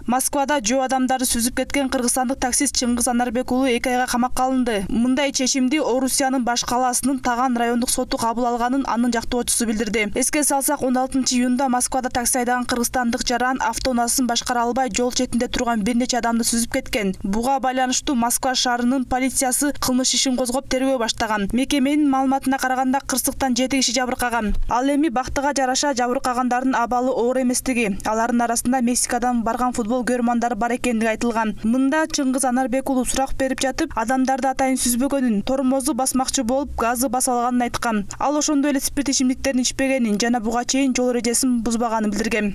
Москвада жөө адамдарды сүзүп кеткен кыргызстандык таксист Чыңгыз Анарбек уулу 2 айга камакка алынды. Мындай чечимди Орусиянын баш калаасынын Таган райондук соту кабыл алганын анын жактоочусу билдирди. Эске салсак, 16-июнда Москвада такси айдаган кыргызстандык жаран автоунаасын башкара албай жол четинде турган бир нече адамды сүзүп кеткен. Буга байланыштуу Москва шаарынын полициясы кылмыш ишин козгоп тергөө баштаган. Мекеменин маалыматына караганда кырсыктан 7 киши жабыркаган. Ал эми бактыга жараша жабыркагандардын абалы оор эместиги, алардын арасында Мексикадан барган футбол көрмандары бар экендиги айтылган. Мында Чыңгыз Анарбек уулу сурак берип жатып, адамдарды атайын сүзбөгөнүн, тормозу басмакчы болуп, газы басып алганын айткан. Ал ошондой эле спирт ичимдиктерин ичпегенин жана буга чейин жол эрежесин бузбаганын билдирген.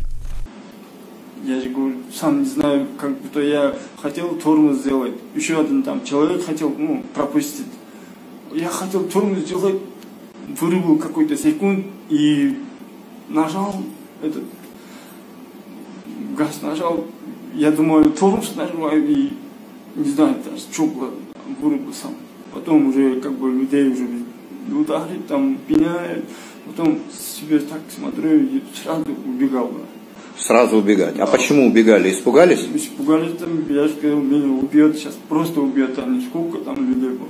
Я же говорю, сам не знаю, как будто я хотел тормоз сделать. Еще один там человек хотел, пропустить. Я хотел тормоз сделать, вырубил какой-то секунд и нажал этот газ, нажал. Я думаю, тормоз нажимаю и не знаю даже, что было, вырубил сам. Потом уже как бы людей уже ударит, там пеняет. Потом себе так смотрю и сразу убегал. Сразу убегать. А почему убегали? Испугались? Испугались, там, я же сказал, меня убьет, сейчас просто убьет, там сколько там людей было.